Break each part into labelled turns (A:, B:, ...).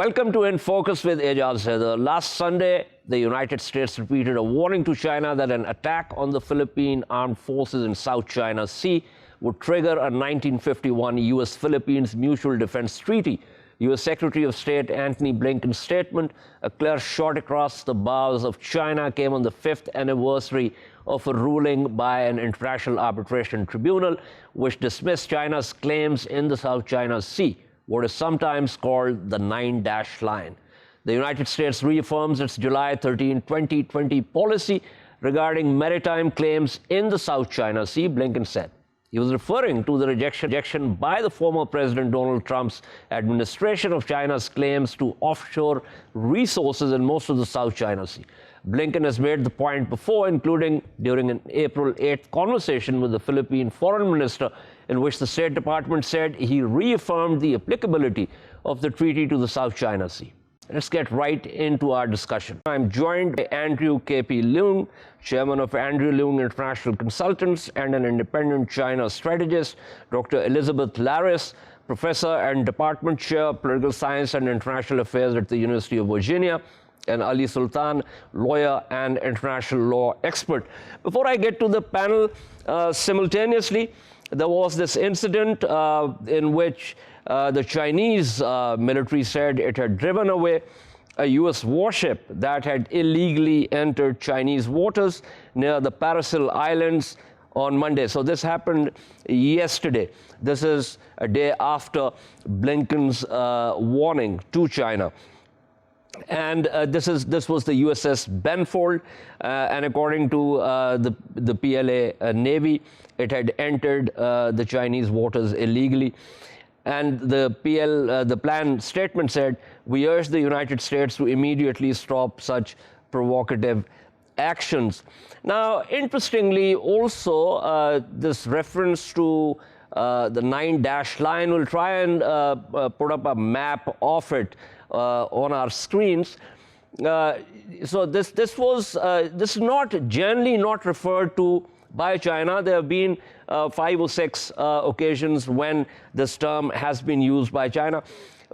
A: Welcome to In Focus with Aijaz Haider. Last Sunday, the United States repeated a warning to China that an attack on the Philippine armed forces in South China Sea would trigger a 1951 U.S.-Philippines Mutual Defense Treaty. U.S. Secretary of State Antony Blinken's statement, a clear shot across the bows of China, came on the 5th anniversary of a ruling by an international arbitration tribunal which dismissed China's claims in the South China Sea, what is sometimes called the 9-dash line. The United States reaffirms its July 13, 2020 policy regarding maritime claims in the South China Sea, Blinken said. He was referring to the rejection by the former President Donald Trump's administration of China's claims to offshore resources in most of the South China Sea. Blinken has made the point before, including during an April 8th conversation with the Philippine foreign minister, in which the State Department said he reaffirmed the applicability of the treaty to the South China Sea. Let's get right into our discussion. I'm joined by Andrew K.P. Leung, chairman of Andrew Leung International Consultants and an independent China strategist, Dr. Elizabeth Laris, professor and department chair of political science and international affairs at the University of Virginia, and Ali Sultan, lawyer and international law expert. Before I get to the panel, simultaneously, there was this incident in which the Chinese military said it had driven away a U.S. warship that had illegally entered Chinese waters near the Parasil Islands on Monday. So this happened yesterday. This is a day after Blinken's warning to China. And this was the USS Benfold, and according to the PLA Navy, it had entered the Chinese waters illegally. And the plan statement said, "We urge the United States to immediately stop such provocative actions." Now, interestingly, also this reference to the 9-dash line, we'll try and put up a map of it on our screens. So this is not generally not referred to by China. There have been 5 or 6 occasions when this term has been used by China,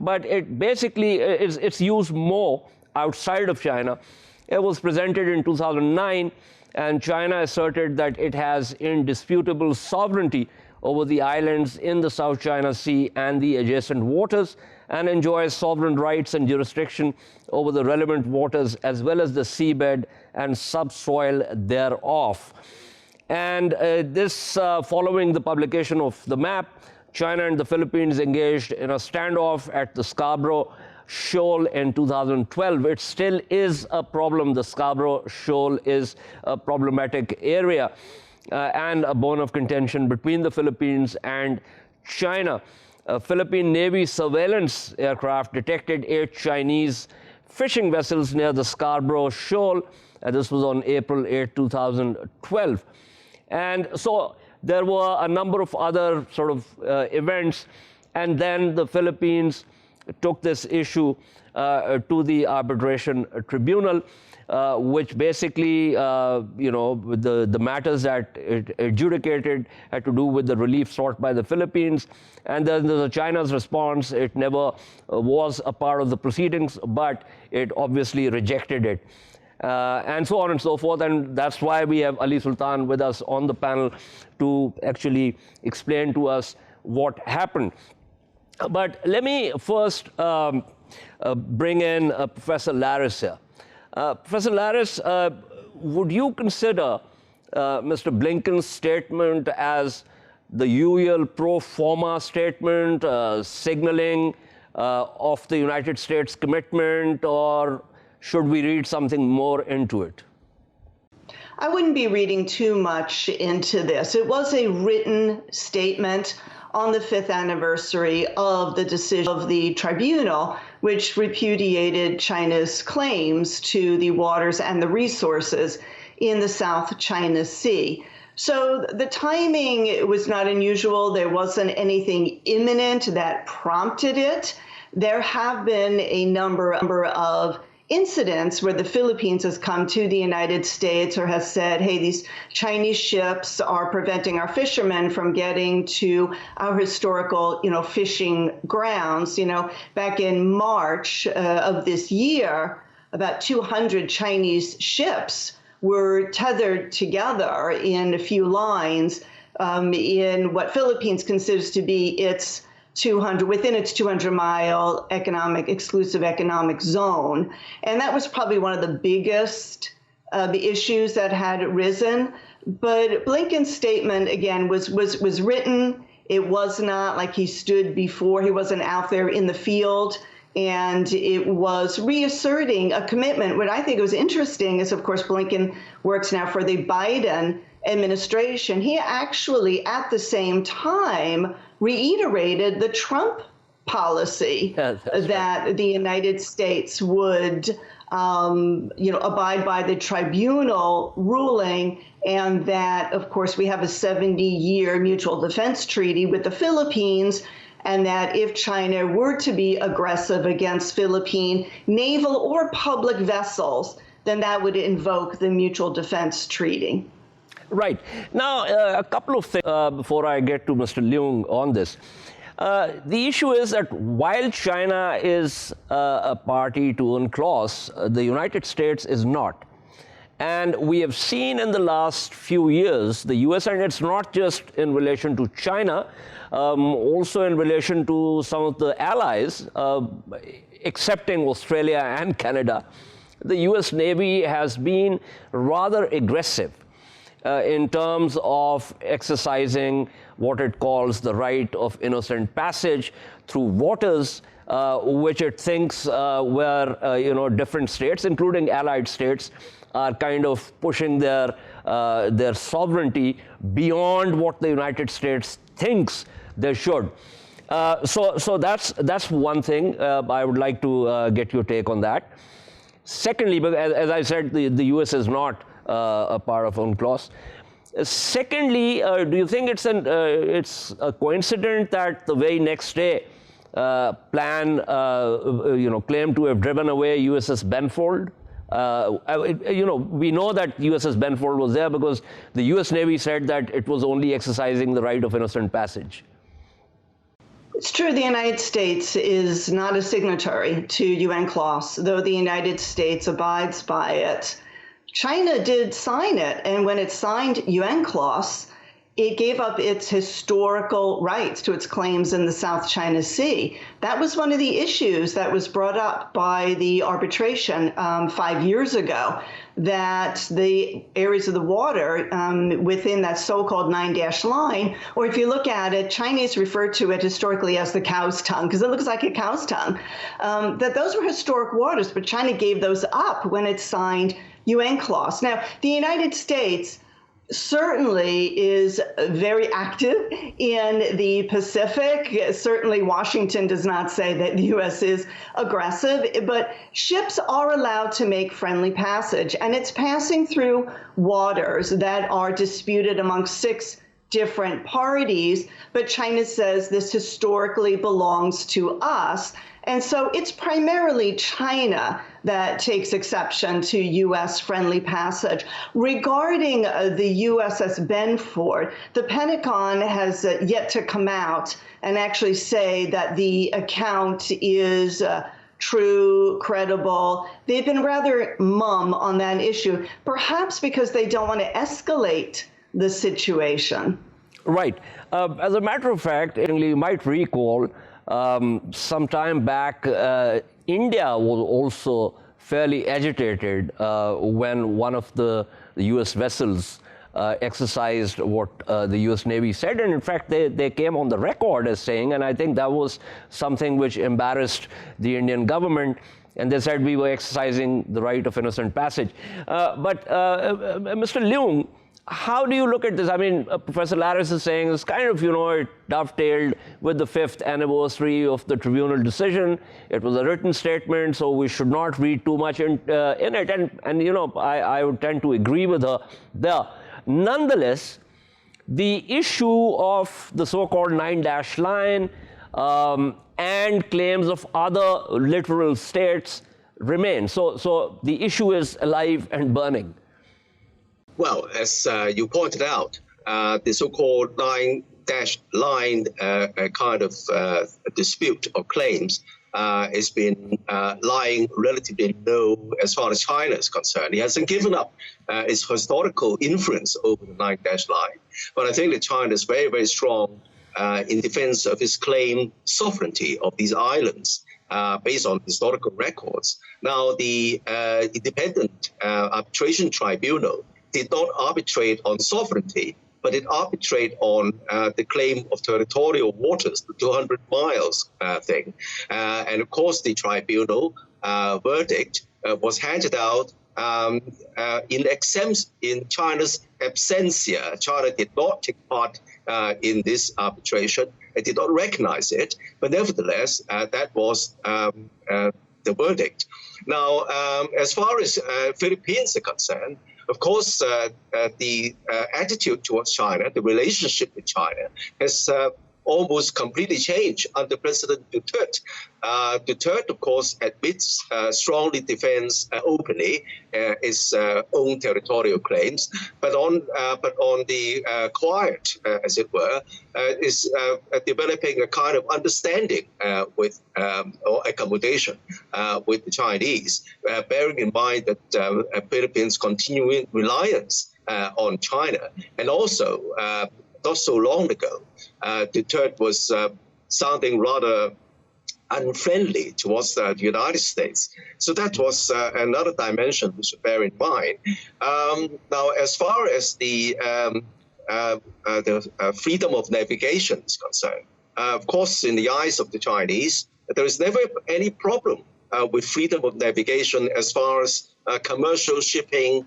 A: but it basically it's used more outside of China. It was presented in 2009, and China asserted that it has indisputable sovereignty over the islands in the South China Sea and the adjacent waters, and enjoys sovereign rights and jurisdiction over the relevant waters as well as the seabed and subsoil thereof. And this, following the publication of the map, China and the Philippines engaged in a standoff at the Scarborough Shoal in 2012. It still is a problem. The Scarborough Shoal is a problematic area and a bone of contention between the Philippines and China. A Philippine Navy surveillance aircraft detected 8 Chinese fishing vessels near the Scarborough Shoal. This was on April 8, 2012. And so there were a number of other sort of events, and then the Philippines took this issue to the arbitration tribunal, which basically, the matters that it adjudicated had to do with the relief sought by the Philippines. And then there's China's response. It never was a part of the proceedings, but it obviously rejected it. And so on and so forth. And that's why we have Ali Sultan with us on the panel to actually explain to us what happened. But let me first bring in Professor Laris here. Professor Laris, would you consider Mr. Blinken's statement as the usual pro forma statement, signaling of the United States commitment, or should we read something more into it?
B: I wouldn't be reading too much into this. It was a written statement on the 5th anniversary of the decision of the tribunal, which repudiated China's claims to the waters and the resources in the South China Sea. So the timing was not unusual. There wasn't anything imminent that prompted it. There have been a number of incidents where the Philippines has come to the United States or has said, hey, these Chinese ships are preventing our fishermen from getting to our historical, fishing grounds. Back in March of this year, about 200 Chinese ships were tethered together in a few lines in what Philippines considers to be its 200-mile exclusive economic zone. And that was probably one of the biggest issues that had risen. But Blinken's statement, again, was written. It was not like he stood before. He wasn't out there in the field. And it was reasserting a commitment. What I think was interesting is, of course, Blinken works now for the Biden administration. He actually, at the same time, reiterated the Trump policy that the United States would, abide by the tribunal ruling, and that, of course, we have a 70-year mutual defense treaty with the Philippines, and that if China were to be aggressive against Philippine naval or public vessels, then that would invoke the mutual defense treaty.
A: Right. Now, a couple of things before I get to Mr. Leung on this. The issue is that while China is a party to UNCLOS, the United States is not. And we have seen in the last few years, the US, and it's not just in relation to China, also in relation to some of the allies, excepting Australia and Canada, the US Navy has been rather aggressive in terms of exercising what it calls the right of innocent passage through waters, which it thinks where different states, including allied states, are kind of pushing their sovereignty beyond what the United States thinks they should. So that's one thing. I would like to get your take on that. Secondly, as I said, the US is not a part of UNCLOS. Secondly, do you think it's a coincidence that the very next day plan claimed to have driven away USS Benfold? We know that USS Benfold was there because the US Navy said that it was only exercising the right of innocent passage.
B: It's true, the United States is not a signatory to UNCLOS, though the United States abides by it. China did sign it, and when it signed UNCLOS, it gave up its historical rights to its claims in the South China Sea. That was one of the issues that was brought up by the arbitration 5 years ago, that the areas of the water within that so-called 9-dash line, or if you look at it, Chinese refer to it historically as the cow's tongue, because it looks like a cow's tongue, that those were historic waters, but China gave those up when it signed UNCLOS. Now, the United States certainly is very active in the Pacific. Certainly, Washington does not say that the U.S. is aggressive, but ships are allowed to make friendly passage, and it's passing through waters that are disputed among 6 different parties, but China says this historically belongs to us. And so it's primarily China that takes exception to U.S. friendly passage. Regarding the USS Benfold, the Pentagon has yet to come out and actually say that the account is true, credible. They've been rather mum on that issue, perhaps because they don't want to escalate the situation.
A: Right. As a matter of fact, you might recall some time back, India was also fairly agitated when one of the U.S. vessels exercised what the U.S. Navy said. And in fact, they came on the record as saying, and I think that was something which embarrassed the Indian government, and they said we were exercising the right of innocent passage. But Mr. Leung, how do you look at this? I mean, Professor Laris is saying it's kind of, it dovetailed with the 5th anniversary of the tribunal decision. It was a written statement, so we should not read too much in it. And I would tend to agree with her there. Nonetheless, the issue of the so-called 9-dash line and claims of other littoral states remain. So the issue is alive and burning.
C: Well, as you pointed out, the so-called line kind of dispute or claims has been lying relatively low as far as China is concerned. It hasn't given up its historical influence over the line. But I think that China is very, very strong in defense of its claimed sovereignty of these islands based on historical records. Now, the Independent Arbitration Tribunal did not arbitrate on sovereignty, but it arbitrated on the claim of territorial waters, the 200 miles thing. And of course, the tribunal verdict was handed out in China's absentia. China did not take part in this arbitration. It did not recognize it, but nevertheless, that was the verdict. Now, as far as Philippines are concerned, of course, the attitude towards China, the relationship with China, has almost completely changed under President Duterte. Duterte, of course, admits, strongly defends openly his own territorial claims, but on the quiet, as it were, is developing a kind of understanding with or accommodation with the Chinese, bearing in mind that Philippines' continuing reliance on China, and also not so long ago, Duterte was sounding rather unfriendly towards the United States. So that was another dimension we should bear in mind. Now, as far as the freedom of navigation is concerned, of course, in the eyes of the Chinese, there is never any problem with freedom of navigation as far as commercial shipping,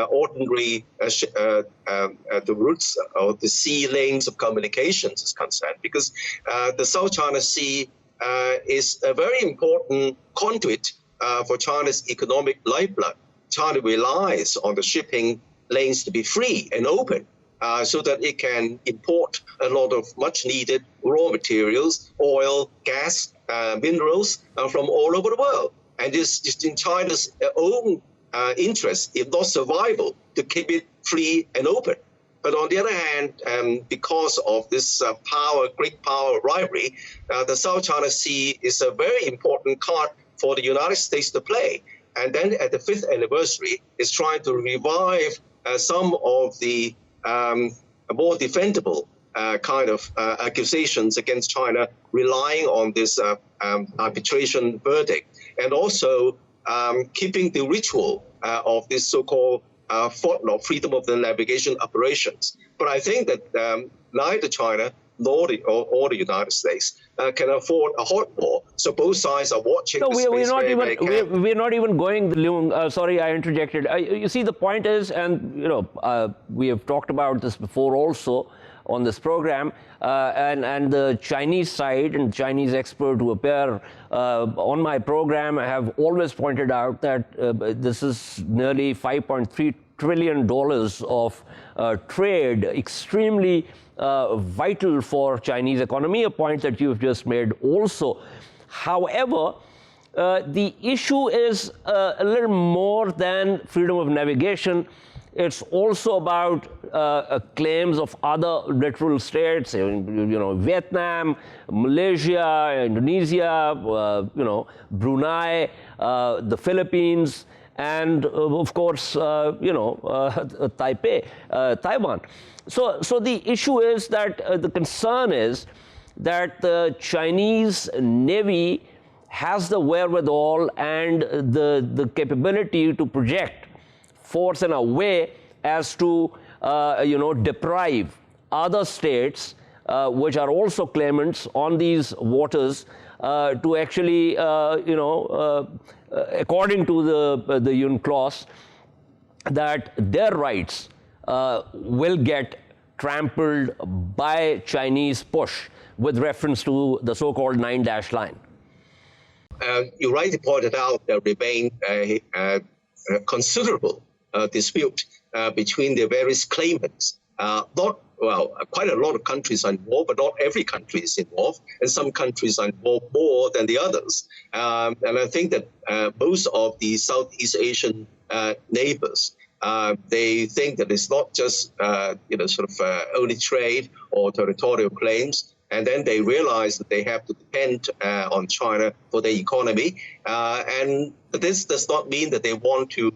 C: ordinary the routes or the sea lanes of communications is concerned, because the South China Sea is a very important conduit for China's economic lifeblood. China relies on the shipping lanes to be free and open so that it can import a lot of much needed raw materials, oil, gas, minerals from all over the world. And it's just in China's own interest, if not survival, to keep it free and open. But on the other hand, because of this great power rivalry, the South China Sea is a very important card for the United States to play. And then at the 5th anniversary, it's trying to revive some of the more defendable kind of accusations against China, relying on this arbitration verdict, and also keeping the ritual of this so-called freedom of the navigation operations. But I think that neither China nor the United States can afford a hot war. So both sides are watching.
A: No, we're not even going. Leung, sorry, I interjected. You see, the point is, and we have talked about this before also on this program, and the Chinese side and Chinese expert who appear on my program have always pointed out that this is nearly $5.3 trillion of trade, extremely vital for Chinese economy, a point that you've just made also. However, the issue is a little more than freedom of navigation. It's also about claims of other littoral states, Vietnam, Malaysia, Indonesia, Brunei, the Philippines, and of course, Taiwan. So the issue is that the concern is that the Chinese Navy has the wherewithal and the capability to project force in a way as to deprive other states which are also claimants on these waters to actually according to the UNCLOS, that their rights will get trampled by Chinese push with reference to the so-called 9-dash line.
C: You rightly pointed out there remain a considerable dispute between the various claimants, not quite a lot of countries are involved, but not every country is involved, and some countries are involved more than the others. And I think that most of the Southeast Asian neighbors, they think that it's not just only trade or territorial claims, and then they realize that they have to depend on China for their economy. But this does not mean that they want to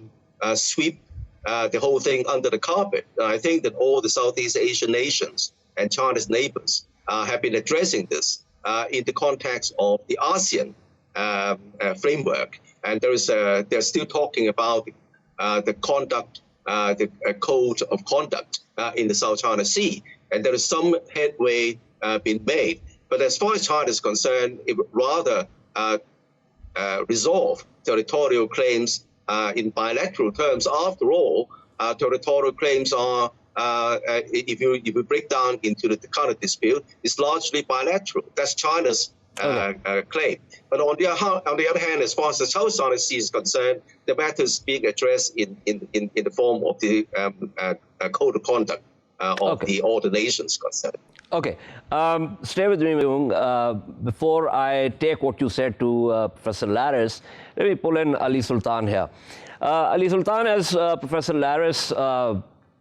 C: sweep the whole thing under the carpet. I think that all the Southeast Asian nations and China's neighbors have been addressing this in the context of the ASEAN framework. And they're still talking about the conduct, the code of conduct in the South China Sea. And there is some headway been made. But as far as China is concerned, it would rather resolve territorial claims in bilateral terms. After all, territorial claims are, if you break down into the kind of dispute, it's largely bilateral. That's China's claim. But on the other hand, as far as the South China Sea is concerned, the matter is being addressed in the form of the code of conduct of all the nations concerned.
A: Okay. Stay with me, Myung. Before I take what you said to Professor Laris, let me pull in Ali Sultan here. Ali Sultan, as Professor Laris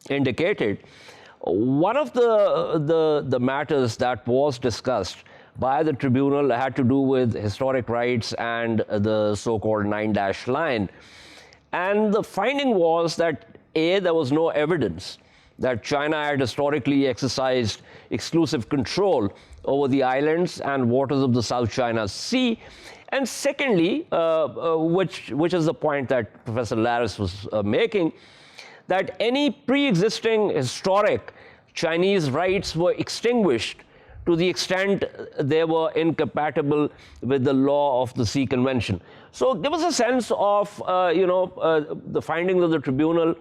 A: indicated, one of the matters that was discussed by the tribunal had to do with historic rights and the so-called 9-dash line. And the finding was that, A, there was no evidence that China had historically exercised exclusive control over the islands and waters of the South China Sea. And secondly, which is the point that Professor Laris was making, that any pre-existing historic Chinese rights were extinguished to the extent they were incompatible with the law of the Sea Convention. So give us a sense of, the findings of the tribunal.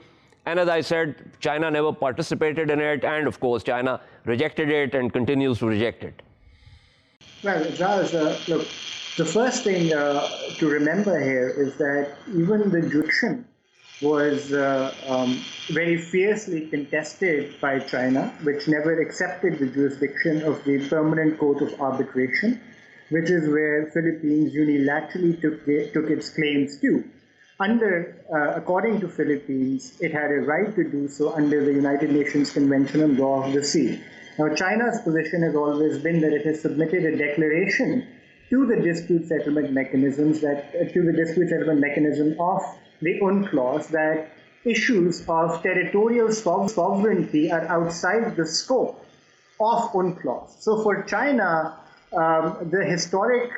A: And as I said, China never participated in it, and of course, China rejected it and continues to reject it.
D: Well, Charles, look, the first thing to remember here is that even the jurisdiction was very fiercely contested by China, which never accepted the jurisdiction of the Permanent Court of Arbitration, which is where Philippines unilaterally took its claims to. According to Philippines, it had a right to do so under the United Nations Convention on Law of the Sea. Now, China's position has always been that it has submitted a declaration to the dispute settlement mechanism of the UNCLOS that issues of territorial sovereignty are outside the scope of UNCLOS. So for China, the historic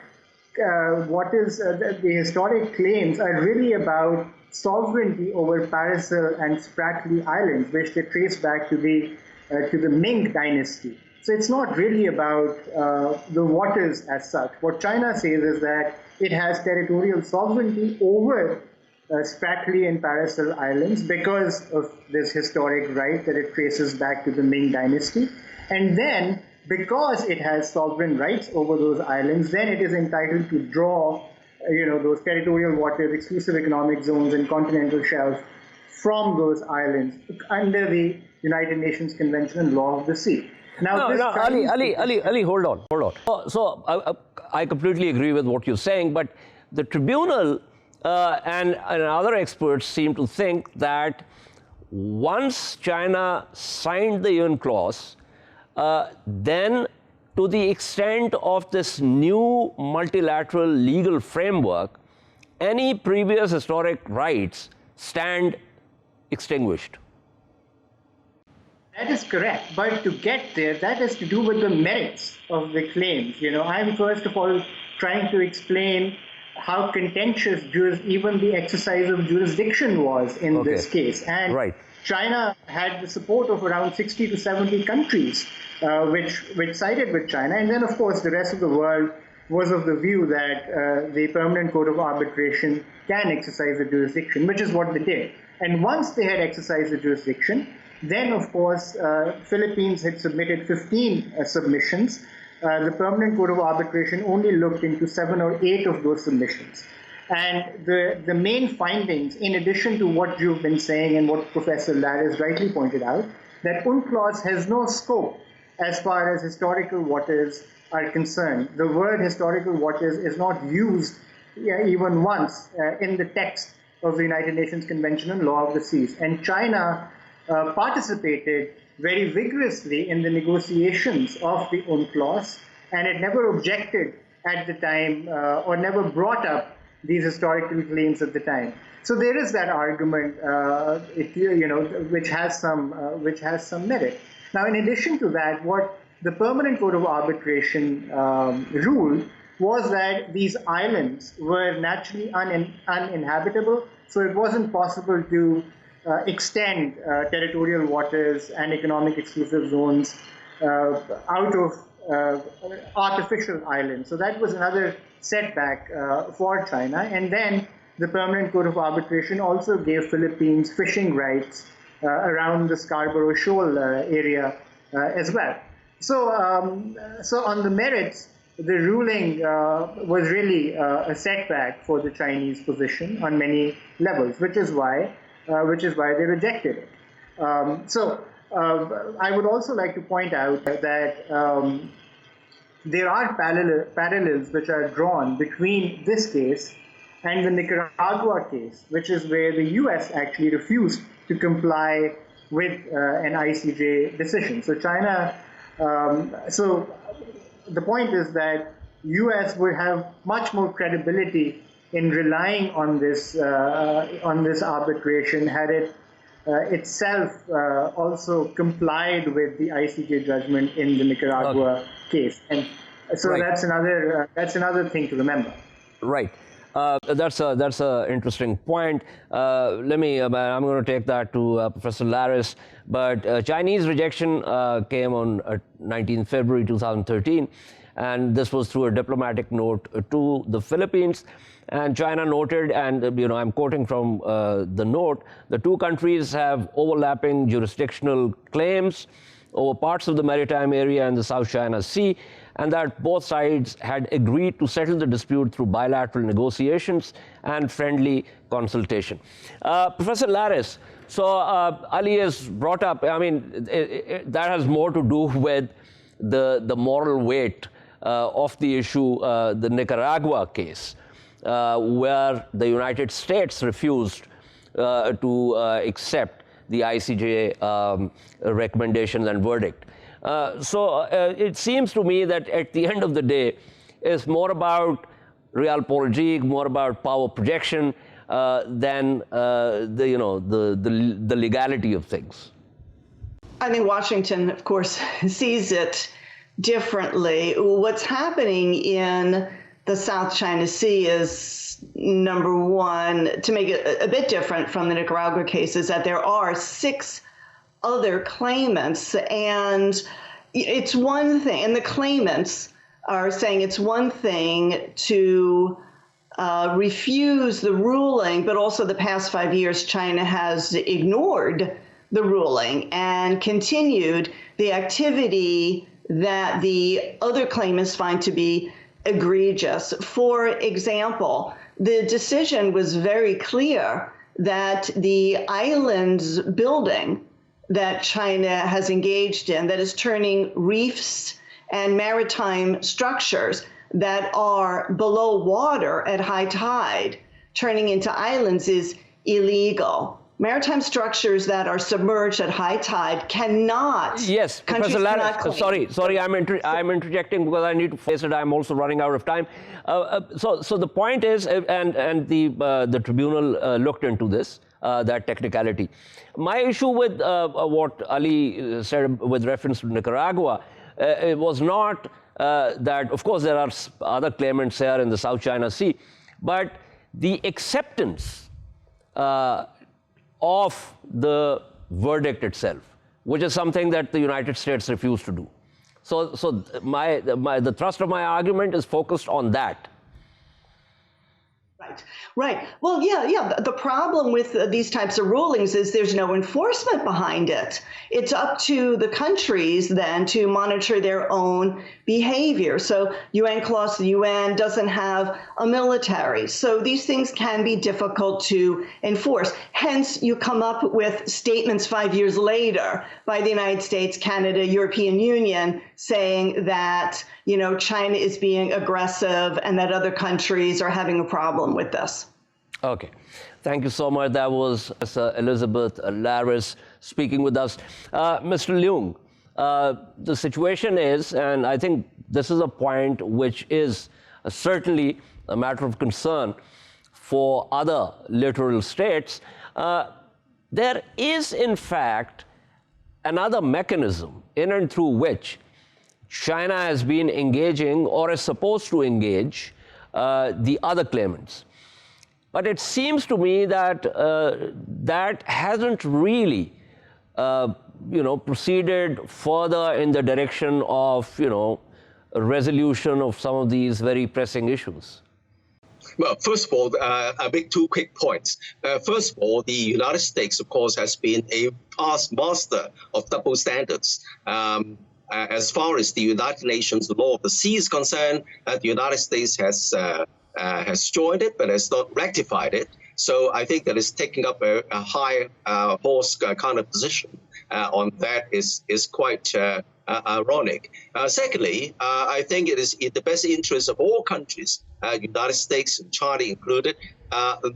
D: claims are really about sovereignty over Paracel and Spratly Islands, which they trace back to the Ming dynasty. So it's not really about the waters as such. What China says is that it has territorial sovereignty over Spratly and Paracel Islands because of this historic right that it traces back to the Ming dynasty. And then, because it has sovereign rights over those islands, then it is entitled to draw, those territorial waters, exclusive economic zones, and continental shelf from those islands under the United Nations Convention on Law of the Sea. Now,
A: Ali, hold on. So I completely agree with what you're saying, but the tribunal and other experts seem to think that once China signed the UNCLOS, then to the extent of this new multilateral legal framework, any previous historic rights stand extinguished.
D: That is correct. But to get there, that has to do with the merits of the claims. I'm first of all trying to explain how contentious even the exercise of jurisdiction was in this case. And right. China had the support of around 60 to 70 countries which sided with China. And then, of course, the rest of the world was of the view that the Permanent Court of Arbitration can exercise the jurisdiction, which is what they did. And once they had exercised the jurisdiction, then, of course, Philippines had submitted 15 submissions. The Permanent Court of Arbitration only looked into 7 or 8 of those submissions. And the main findings, in addition to what you've been saying and what Professor Laris rightly pointed out, that UNCLOS has no scope as far as historical waters are concerned. The word historical waters is not used even once in the text of the United Nations Convention on Law of the Seas. And China participated very vigorously in the negotiations of the UNCLOS, and it never objected at the time or never brought up these historical claims at the time. So there is that argument, which has some merit. Now, in addition to that, what the Permanent Court of Arbitration ruled was that these islands were naturally uninhabitable, so it wasn't possible to extend territorial waters and economic exclusive zones out of artificial islands. So that was another setback for China. And then the Permanent Court of Arbitration also gave Philippines fishing rights around the Scarborough Shoal area as well. So on the merits, the ruling was really a setback for the Chinese position on many levels, which is why they rejected it. I would also like to point out that there are parallels which are drawn between this case and the Nicaragua case, which is where the U.S. actually refused to comply with an ICJ decision. So China, the point is that U.S. would have much more credibility in relying on this arbitration had it itself also complied with the ICJ judgment in the Nicaragua case. And so
A: right.
D: That's another thing to remember.
A: Right. That's a interesting point. I'm going to take that to Professor Laris. But Chinese rejection came on 19 February 2013, and this was through a diplomatic note to the Philippines. And China noted, and I'm quoting from the note, the two countries have overlapping jurisdictional claims over parts of the maritime area in the South China Sea, and that both sides had agreed to settle the dispute through bilateral negotiations and friendly consultation. Professor Laris, so Ali has brought up, that has more to do with the moral weight of the issue, the Nicaragua case, where the United States refused to accept the ICJ recommendations and verdict. So it seems to me that at the end of the day, it's more about realpolitik, more about power projection than the legality of things.
B: I think Washington, of course, sees it differently. What's happening in the South China Sea is, number one, to make it a bit different from the Nicaragua case, is that there are 6 other claimants, and it's one thing, and the claimants are saying it's one thing to refuse the ruling, but also the past 5 years, China has ignored the ruling and continued the activity that the other claimants find to be egregious. For example, the decision was very clear that the islands building that China has engaged in, that is turning reefs and maritime structures that are below water at high tide, turning into islands, is illegal. Maritime structures that are submerged at high tide cannot.
A: Yes, Professor Laris, sorry, I'm interjecting because I need to face it. I'm also running out of time. So the point is, and the tribunal looked into this, that technicality. My issue with what Ali said with reference to Nicaragua, it was not that, of course, there are other claimants here in the South China Sea, but the acceptance of the verdict itself, which is something that the United States refused to do. So the thrust of my argument is focused on that.
B: Right, right. Well, yeah. The problem with these types of rulings is there's no enforcement behind it. It's up to the countries then to monitor their own behavior. So UNCLOS, the UN doesn't have a military. So these things can be difficult to enforce. Hence, you come up with statements 5 years later by the United States, Canada, European Union saying that, China is being aggressive and that other countries are having a problem with this.
A: Okay. Thank you so much. That was Elizabeth Laris speaking with us. Mr. Leung, the situation is, and I think this is a point which is certainly a matter of concern for other littoral states. There is, in fact, another mechanism in and through which China has been engaging or is supposed to engage the other claimants. But it seems to me that that hasn't really, proceeded further in the direction of, a resolution of some of these very pressing issues.
C: Well, first of all, I make two quick points. First of all, the United States, of course, has been a past master of double standards. As far as the United Nations law of the sea is concerned, the United States has joined it, but has not ratified it. So I think that it's taking up a high horse kind of position on that is quite ironic. Secondly, I think it is in the best interest of all countries, United States and China included,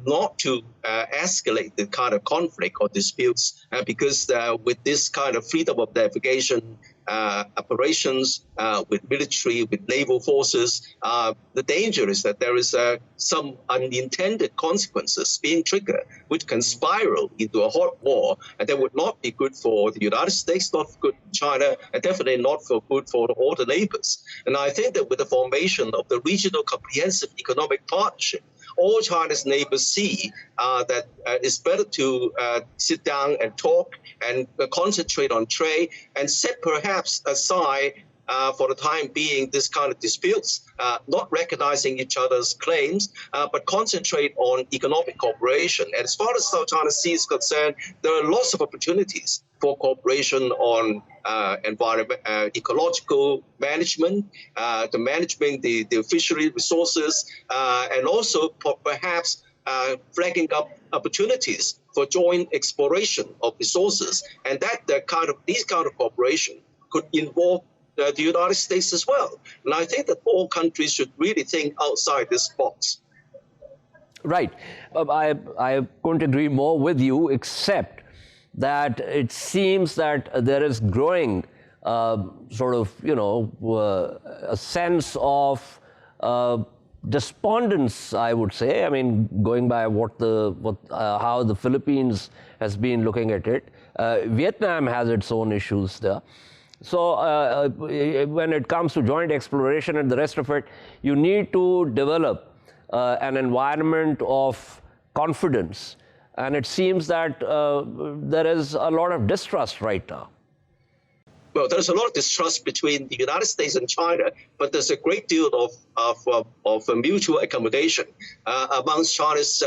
C: not to escalate the kind of conflict or disputes because with this kind of freedom of navigation operations with military, with naval forces, the danger is that there is some unintended consequences being triggered, which can spiral into a hot war, and that would not be good for the United States, not good for China, and definitely not good for all the neighbors. And I think that with the formation of the Regional Comprehensive Economic Partnership, all China's neighbors see that it's better to sit down and talk and concentrate on trade and set perhaps aside for the time being this kind of disputes, not recognizing each other's claims, but concentrate on economic cooperation. And as far as South China Sea is concerned, there are lots of opportunities for cooperation on environment, ecological management, the management, the fishery resources, and also perhaps flagging up opportunities for joint exploration of resources. And that these kind of cooperation could involve the United States as well. And I think that all countries should really think outside this box.
A: Right. I couldn't agree more with you, except that it seems that there is growing a sense of despondence, I would say. I mean, going by how the Philippines has been looking at it. Vietnam has its own issues there. So when it comes to joint exploration and the rest of it, you need to develop an environment of confidence. And it seems that there is a lot of distrust right now.
C: Well, there's a lot of distrust between the United States and China, but there's a great deal of mutual accommodation amongst China's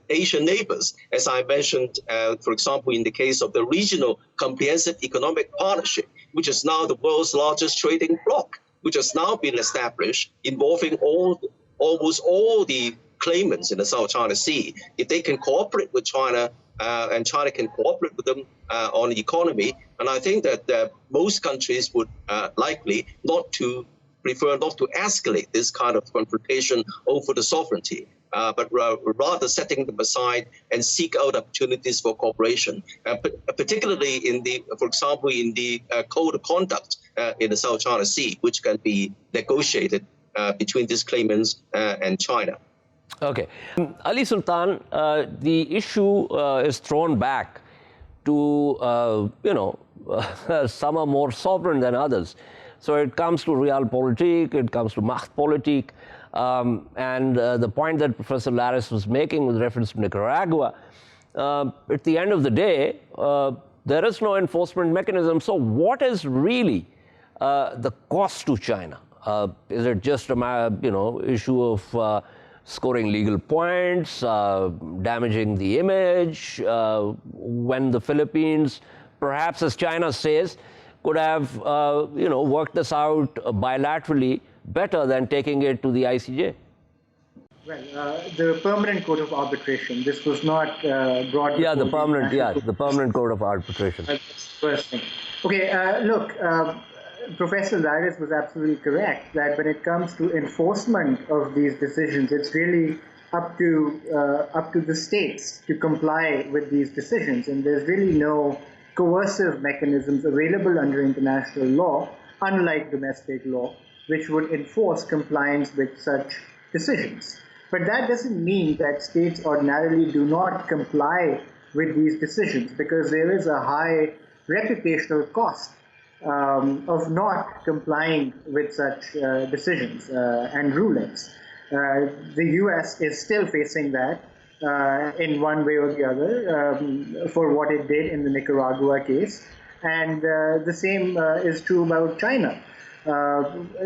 C: Asian neighbors. As I mentioned, for example, in the case of the Regional Comprehensive Economic Partnership, which is now the world's largest trading bloc, which has now been established, involving almost all the claimants in the South China Sea. If they can cooperate with China, and China can cooperate with them on the economy, and I think that most countries would likely prefer not to escalate this kind of confrontation over the sovereignty, but rather setting them aside and seek out opportunities for cooperation, particularly for example, in the code of conduct in the South China Sea, which can be negotiated between these claimants and China.
A: Okay. Ali Sultan, the issue is thrown back to, some are more sovereign than others. So it comes to realpolitik, it comes to machtpolitik, and the point that Professor Laris was making with reference to Nicaragua, at the end of the day, there is no enforcement mechanism. So what is really the cost to China? Is it just a issue of scoring legal points, damaging the image, when the Philippines, perhaps as China says, could have worked this out bilaterally better than taking it to the ICJ?
D: Well, the Permanent Court of Arbitration, this was not brought
A: Yeah, the
D: before
A: permanent Court of Arbitration.
D: That's the first thing. Okay, look, Professor Laris was absolutely correct that when it comes to enforcement of these decisions, it's really up to the states to comply with these decisions, and there's really no coercive mechanisms available under international law, unlike domestic law, which would enforce compliance with such decisions. But that doesn't mean that states ordinarily do not comply with these decisions, because there is a high reputational cost of not complying with such decisions and rulings. The US is still facing that in one way or the other for what it did in the Nicaragua case, and the same is true about China.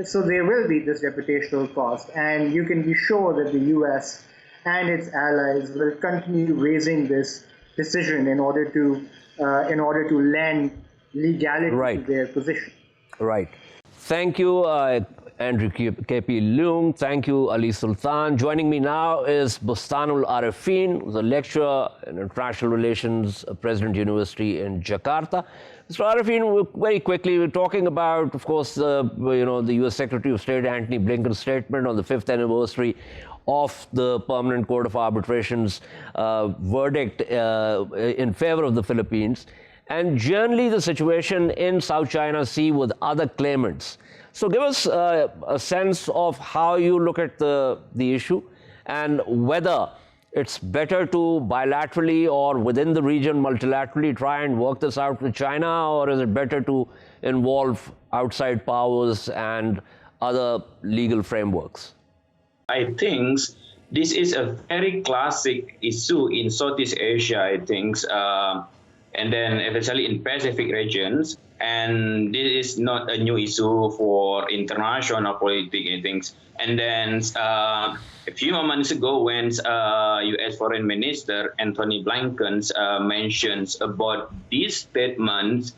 D: So there will be this reputational cost, and you can be sure that the US and its allies will continue raising this decision in order to lend legality to their position.
A: Right. Thank you, Andrew K.P. Leung. Thank you, Ali Sultan. Joining me now is Bustanul Arifin, who's a lecturer in international relations, President University in Jakarta. Mr. Arifin, very quickly, we're talking about, of course, the U.S. Secretary of State Antony Blinken's statement on the 5th anniversary of the Permanent Court of Arbitration's verdict in favor of the Philippines, and generally the situation in South China Sea with other claimants. So give us a sense of how you look at the issue and whether it's better to bilaterally or within the region multilaterally try and work this out with China, or is it better to involve outside powers and other legal frameworks?
E: I think this is a very classic issue in Southeast Asia, I think, and then especially in Pacific regions. And this is not a new issue for international politics, I think. And then a few months ago, when U.S. Foreign Minister Antony Blinken mentions about these statements,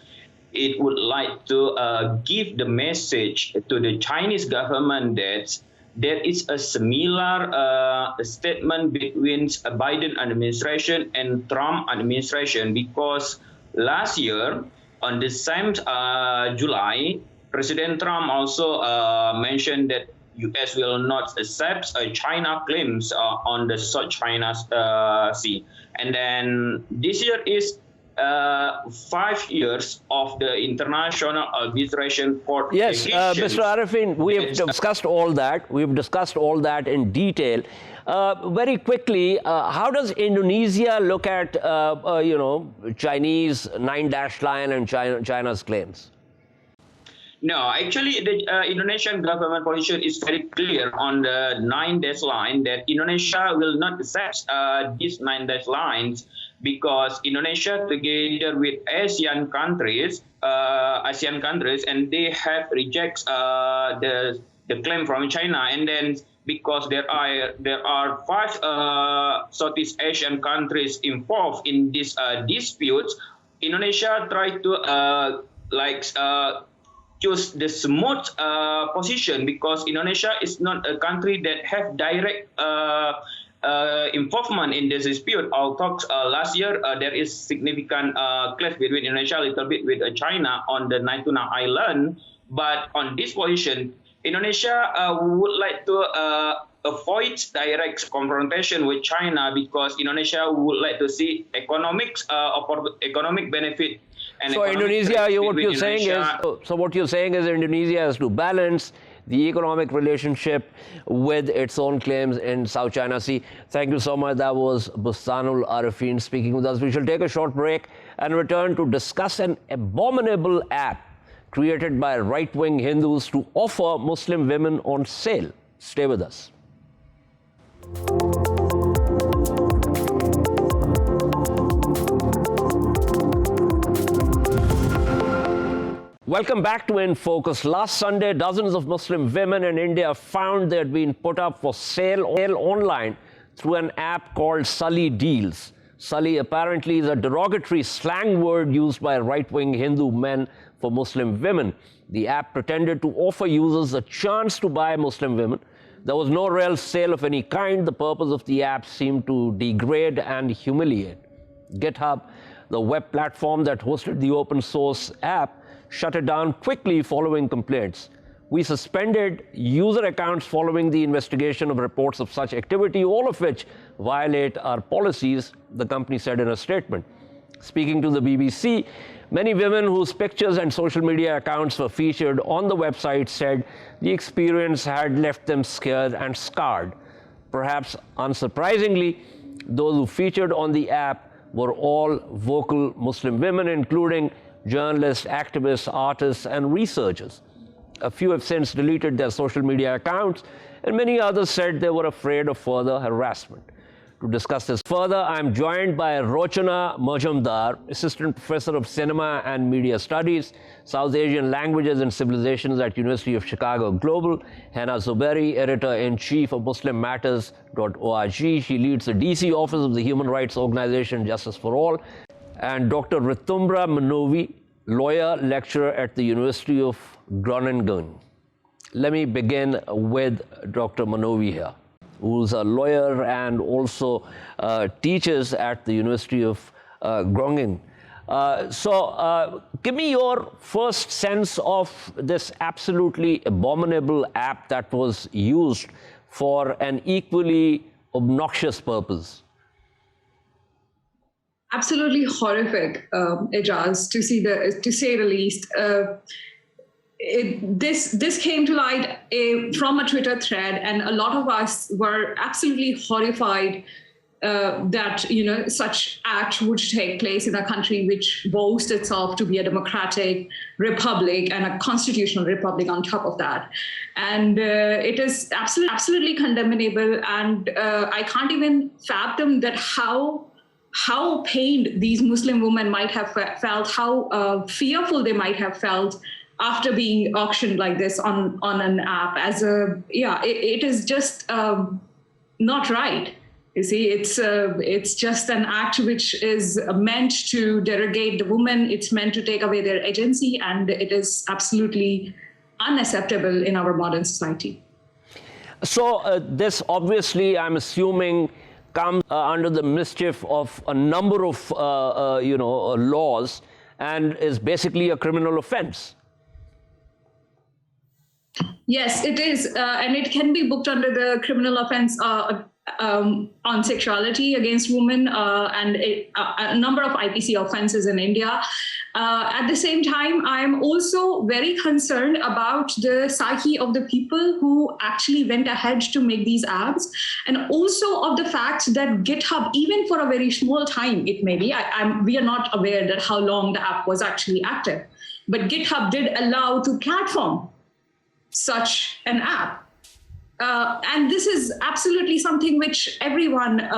E: it would like to give the message to the Chinese government that there is a similar statement between Biden administration and Trump administration, because last year, on the same July, President Trump also mentioned that U.S. will not accept China claims on the South China Sea. And then this year is 5 years of the International Arbitration Court.
A: Yes, Mr. Arifin, we have discussed all that. We've discussed all that in detail. Very quickly, how does Indonesia look at, Chinese 9-dash line and China's claims?
E: No, actually, the Indonesian government position is very clear on the 9-dash line that Indonesia will not accept these 9-dash lines, because Indonesia, together with ASEAN countries, and they have rejected the claim from China, and then because there are 5 Southeast Asian countries involved in this dispute, Indonesia tried to choose the smooth position, because Indonesia is not a country that have direct involvement in this dispute. Although last year there is significant clash between Indonesia a little bit with China on the Natuna Island, but on this position, Indonesia would like to avoid direct confrontation with China, because Indonesia would like to see economic benefit. And
A: so Indonesia, what you're saying is Indonesia has to balance the economic relationship with its own claims in South China Sea. Thank you so much. That was Bustanul Arifin speaking with us. We shall take a short break and return to discuss an abominable app created by right-wing Hindus to offer Muslim women on sale. Stay with us. Welcome back to In Focus. Last Sunday, dozens of Muslim women in India found they had been put up for sale online through an app called Sulli Deals. Sulli apparently is a derogatory slang word used by right-wing Hindu men for Muslim women. The app pretended to offer users a chance to buy Muslim women. There was no real sale of any kind. The purpose of the app seemed to degrade and humiliate. GitHub, the web platform that hosted the open source app, shut it down quickly following complaints. We suspended user accounts following the investigation of reports of such activity, all of which violate our policies, the company said in a statement. Speaking to the BBC, many women whose pictures and social media accounts were featured on the website said the experience had left them scared and scarred. Perhaps unsurprisingly, those who featured on the app were all vocal Muslim women, including journalists, activists, artists, and researchers. A few have since deleted their social media accounts, and many others said they were afraid of further harassment. To discuss this further, I'm joined by Rochana Majumdar, Assistant Professor of Cinema and Media Studies, South Asian Languages and Civilizations at University of Chicago Global, Hannah Zuberi, Editor-in-Chief of MuslimMatters.org. She leads the DC office of the human rights organization Justice for All, and Dr. Ritumbra Manovi, lawyer, lecturer at the University of Groningen. Let me begin with Dr. Manovi here, who's a lawyer and also teaches at the University of Groningen. So give me your first sense of this absolutely abominable app that was used for an equally obnoxious purpose.
F: Absolutely horrific, Ijaz, to say the least. This came to light from a Twitter thread, and a lot of us were absolutely horrified that such act would take place in a country which boasts itself to be a democratic republic and a constitutional republic on top of that. And it is absolutely condemnable, and I can't even fathom that how pained these Muslim women might have felt, how fearful they might have felt after being auctioned like this on an app. It is just not right. You see, it's just an act which is meant to derogate the woman. It's meant to take away their agency, and it is absolutely unacceptable in our modern society.
A: So this obviously, I'm assuming, comes under the mischief of a number of laws and is basically a criminal offense.
F: Yes, it is, and it can be booked under the criminal offense on sexuality against women and a number of IPC offenses in India. At the same time, I am also very concerned about the psyche of the people who actually went ahead to make these apps, and also of the fact that GitHub, even for a very small time, it may be, we are not aware that how long the app was actually active, but GitHub did allow to platform such an app. And this is absolutely something which everyone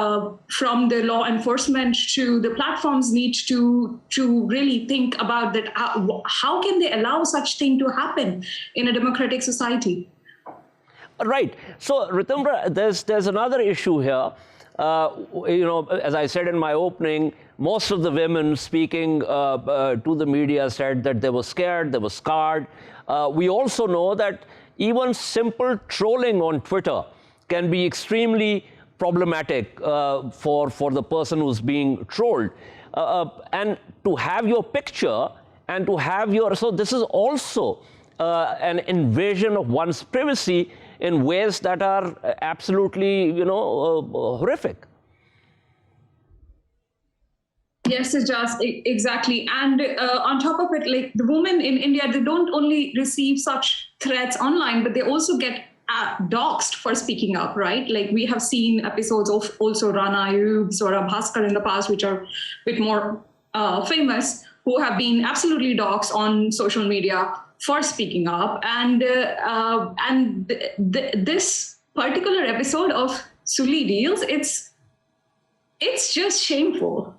F: from the law enforcement to the platforms need to really think about, that how can they allow such thing to happen in a democratic society?
A: Right. So, Ritumbra, there's another issue here. As I said in my opening, most of the women speaking to the media said that they were scared, they were scarred. We also know that even simple trolling on Twitter can be extremely problematic for the person who's being trolled. And to have your picture and to have so this is also an invasion of one's privacy in ways that are absolutely, horrific.
F: Yes, Ijaz, exactly. And on top of it, like the women in India, they don't only receive such threats online, but they also get doxxed for speaking up, right? Like we have seen episodes of also Rana Ayub, Saurabh Bhaskar in the past, which are a bit more famous, who have been absolutely doxxed on social media for speaking up. And this particular episode of Sulli Deals, it's just shameful.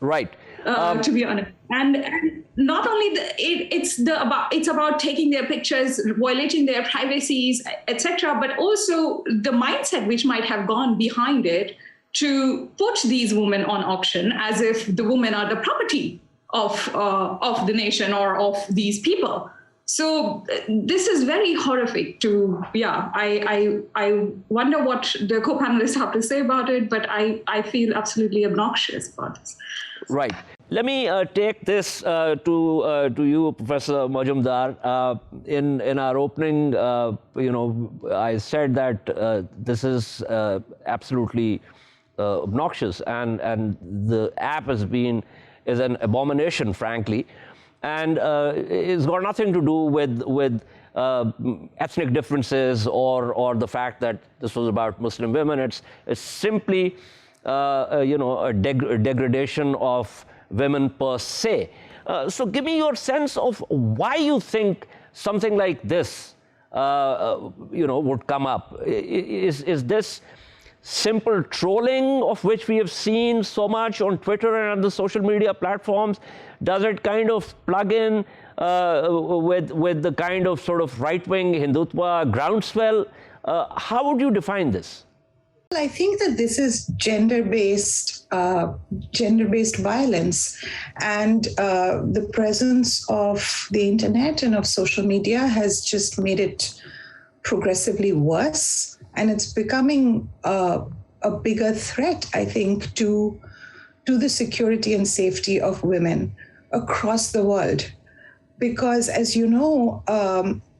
A: Right.
F: to be honest. And not only it's about taking their pictures, violating their privacies, etc., but also the mindset which might have gone behind it to put these women on auction as if the women are the property of the nation or of these people. So this is very horrific I wonder what the co-panelists have to say about it, but I feel absolutely obnoxious about this.
A: Right. Let me take this to you, Professor Majumdar. In our opening, I said that this is absolutely obnoxious, and the app is an abomination, frankly. And it's got nothing to do with ethnic differences or the fact that this was about Muslim women. It's simply a degradation of women per se. So give me your sense of why you think something like this would come up. Is this simple trolling of which we have seen so much on Twitter and other social media platforms? Does it kind of plug in with the kind of sort of right-wing Hindutva groundswell? How would you define this?
G: Well, I think that this is gender-based violence, and the presence of the internet and of social media has just made it progressively worse, and it's becoming a bigger threat, I think, to the security and safety of women across the world. Because, as you know,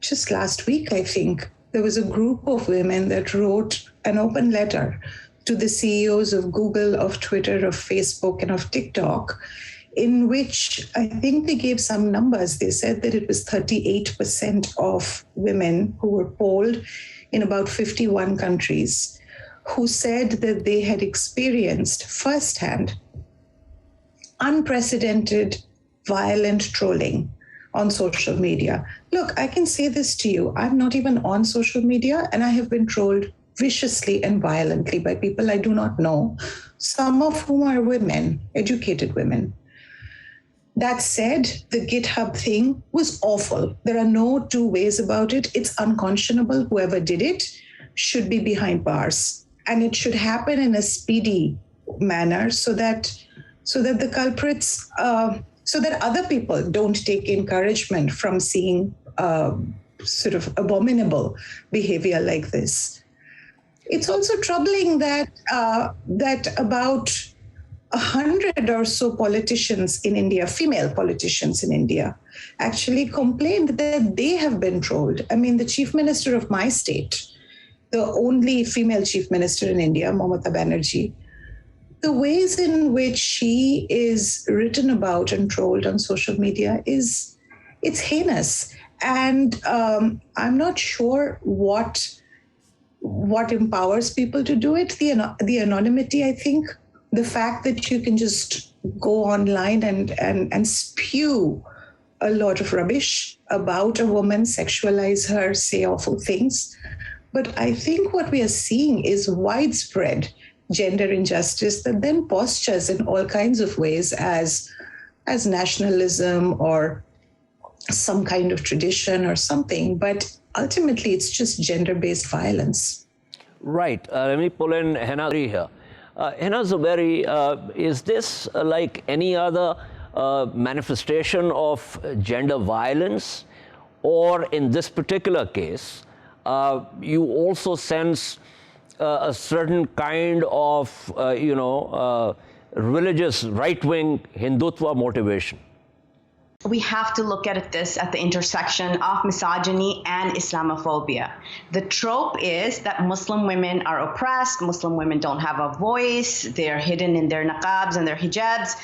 G: just last week, I think, there was a group of women that wrote an open letter to the CEOs of Google, of Twitter, of Facebook, and of TikTok, in which I think they gave some numbers. They said that it was 38% of women who were polled in about 51 countries who said that they had experienced firsthand unprecedented violent trolling on social media. Look, I can say this to you. I'm not even on social media, and I have been trolled viciously and violently by people I do not know, some of whom are women, educated women. That said, the GitHub thing was awful. There are no two ways about it. It's unconscionable. Whoever did it should be behind bars, and it should happen in a speedy manner so that the culprits, so that other people don't take encouragement from seeing sort of abominable behavior like this. It's also troubling that about 100 or so politicians in India, female politicians in India, actually complained that they have been trolled. I mean, the chief minister of my state, the only female chief minister in India, Mamata Banerjee, the ways in which she is written about and trolled on social media it's heinous. And I'm not sure what empowers people to do it. The anonymity, I think, the fact that you can just go online and spew a lot of rubbish about a woman, sexualize her, say awful things. But I think what we are seeing is widespread gender injustice that then postures in all kinds of ways as nationalism or some kind of tradition or something. But ultimately, it's just gender-based violence.
A: Right. Let me pull in Henna here. Henna Zuberi, is this like any other manifestation of gender violence? Or in this particular case, you also sense a certain kind of, religious right-wing Hindutva motivation?
H: We have to look at this at the intersection of misogyny and Islamophobia. The trope is that Muslim women are oppressed, Muslim women don't have a voice, they're hidden in their niqabs and their hijabs.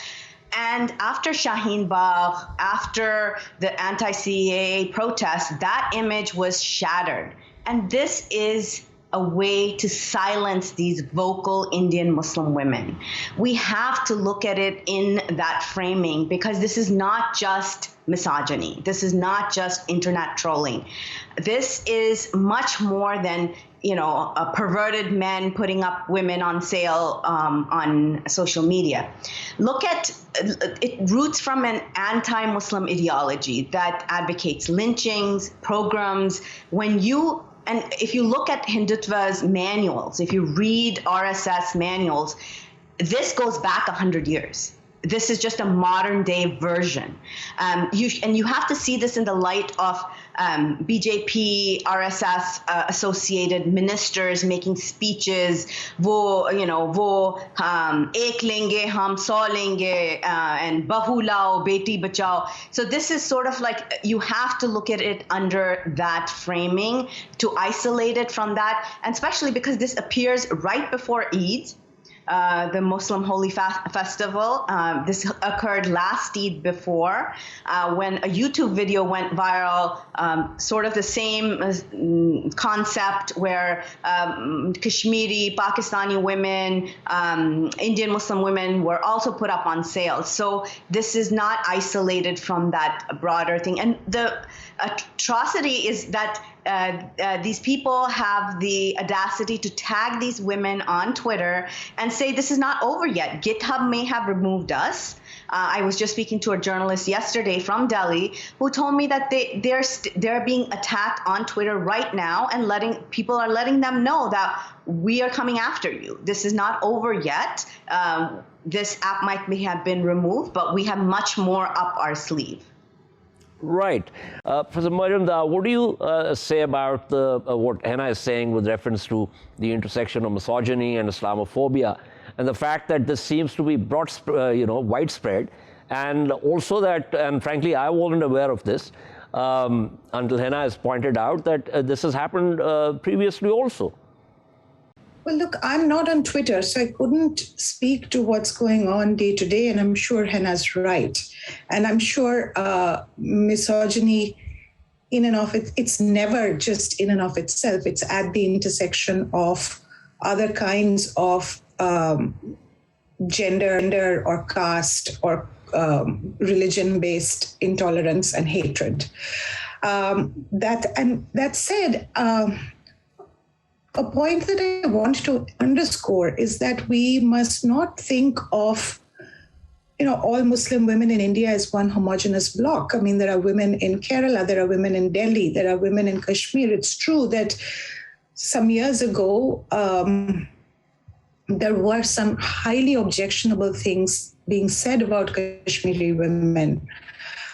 H: And after Shaheen Bagh, after the anti-CAA protests, that image was shattered. And this is a way to silence these vocal Indian Muslim women. We have to look at it in that framing, because this is not just misogyny. This is not just internet trolling. This is much more than, perverted men putting up women on sale on social media. Look at it, roots from an anti-Muslim ideology that advocates lynchings, pogroms. And if you look at Hindutva's manuals, if you read RSS manuals, this goes back 100 years. This is just a modern day version. You have to see this in the light of BJP, RSS associated ministers making speeches, wo ek lenge, hum 100 lenge, and bahu lao, beti bachao. So this is sort of like, you have to look at it under that framing to isolate it from that, and especially because this appears right before Eid, the Muslim Holy Festival. This occurred last Eid before, when a YouTube video went viral, sort of the same concept, where Kashmiri, Pakistani women, Indian Muslim women were also put up on sale. So this is not isolated from that broader thing. And the atrocity is that these people have the audacity to tag these women on Twitter and say this is not over yet. GitHub may have removed us. I was just speaking to a journalist yesterday from Delhi who told me that they're being attacked on Twitter right now, and people are letting them know that we are coming after you. This is not over yet. This app might have been removed, but we have much more up our sleeve.
A: Right. Professor Majumdar, what do you say about what Henna is saying with reference to the intersection of misogyny and Islamophobia, and the fact that this seems to be widespread, and also that, and frankly, I wasn't aware of this until Henna has pointed out that this has happened previously also.
G: Well, look, I'm not on Twitter, so I couldn't speak to what's going on day to day, and I'm sure Henna's right. And I'm sure misogyny in and of it's never just in and of itself. It's at the intersection of other kinds of gender or caste or religion-based intolerance and hatred. That said, a point that I want to underscore is that we must not think of all Muslim women in India as one homogeneous block. I mean, there are women in Kerala, there are women in Delhi, there are women in Kashmir. It's true that some years ago, there were some highly objectionable things being said about Kashmiri women,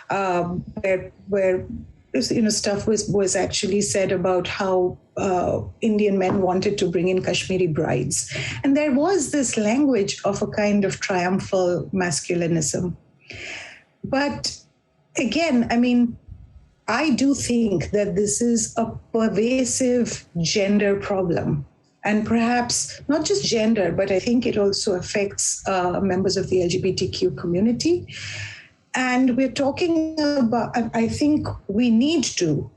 G: where stuff was actually said about how Indian men wanted to bring in Kashmiri brides. And there was this language of a kind of triumphal masculinism. But again, I mean, I do think that this is a pervasive gender problem. And perhaps not just gender, but I think it also affects members of the LGBTQ community. And we're talking about, I think we need to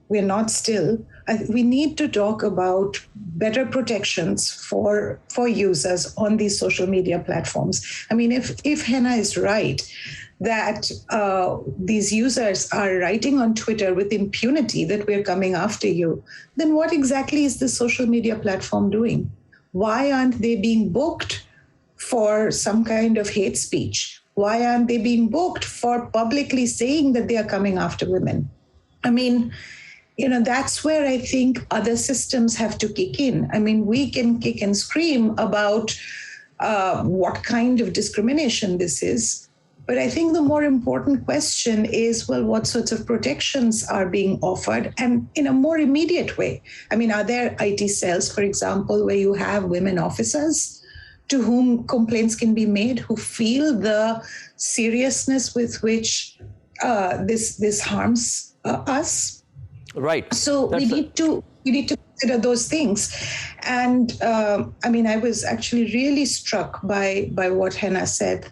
G: talk about better protections for users on these social media platforms. I mean, if Henna is right, that these users are writing on Twitter with impunity that we're coming after you, then what exactly is the social media platform doing? Why aren't they being booked for some kind of hate speech? Why aren't they being booked for publicly saying that they are coming after women? I mean, that's where I think other systems have to kick in. I mean, we can kick and scream about what kind of discrimination this is. But I think the more important question is, well, what sorts of protections are being offered, and in a more immediate way? I mean, are there IT cells, for example, where you have women officers to whom complaints can be made, who feel the seriousness with which this harms us? Right. So we need to consider those things. And I mean, I was actually really struck by what Henna said,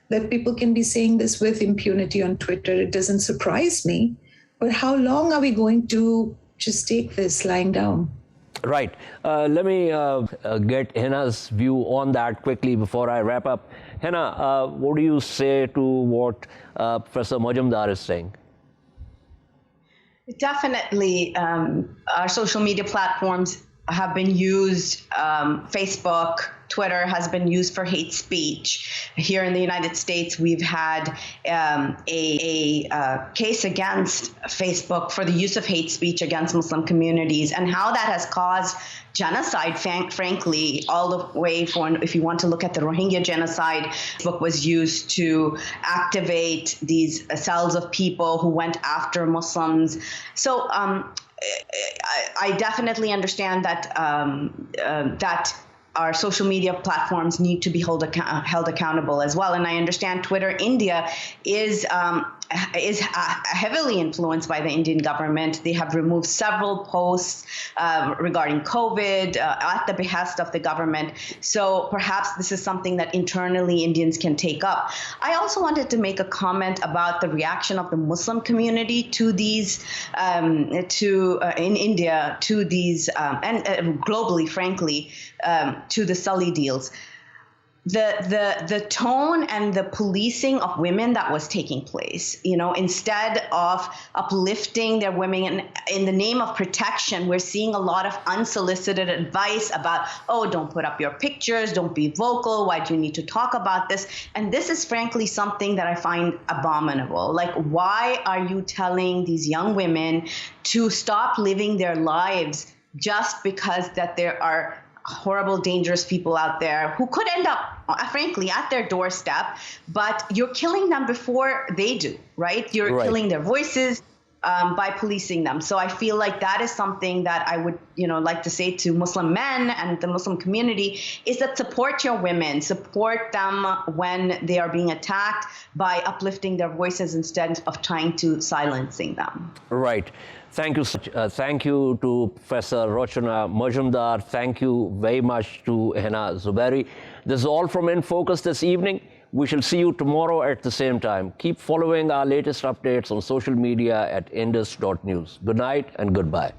G: that people can be saying this with impunity on Twitter. It doesn't surprise me. But how long are we going to just take this lying down?
A: Right. Let me get Henna's view on that quickly before I wrap up. Henna, what do you say to what Professor Majumdar is saying?
H: Definitely, our social media platforms have been used. Facebook, Twitter has been used for hate speech. Here in the United States, we've had a case against Facebook for the use of hate speech against Muslim communities, and how that has caused genocide, frankly, all the way from, if you want to look at the Rohingya genocide, Facebook was used to activate these cells of people who went after Muslims. So I definitely understand that that our social media platforms need to be held accountable as well. And I understand Twitter India is heavily influenced by the Indian government. They have removed several posts regarding COVID at the behest of the government. So perhaps this is something that internally Indians can take up. I also wanted to make a comment about the reaction of the Muslim community to these, in India, to these, and globally, frankly, to the Sulli deals. The tone and the policing of women that was taking place, instead of uplifting their women in the name of protection, we're seeing a lot of unsolicited advice about, oh, don't put up your pictures, don't be vocal, why do you need to talk about this? And this is frankly something that I find abominable. Like, why are you telling these young women to stop living their lives just because that there are horrible, dangerous people out there who could end up, frankly, at their doorstep, but you're killing them before they do, right? You're killing their voices by policing them. So I feel like that is something that I would, like to say to Muslim men and the Muslim community, is that support your women, support them when they are being attacked by uplifting their voices instead of trying to silencing them.
A: Right. Thank you. Thank you to Professor Rochana Majumdar. Thank you very much to Henna Zubairi. This is all from In Focus this evening. We shall see you tomorrow at the same time. Keep following our latest updates on social media at indus.news. Good night and goodbye.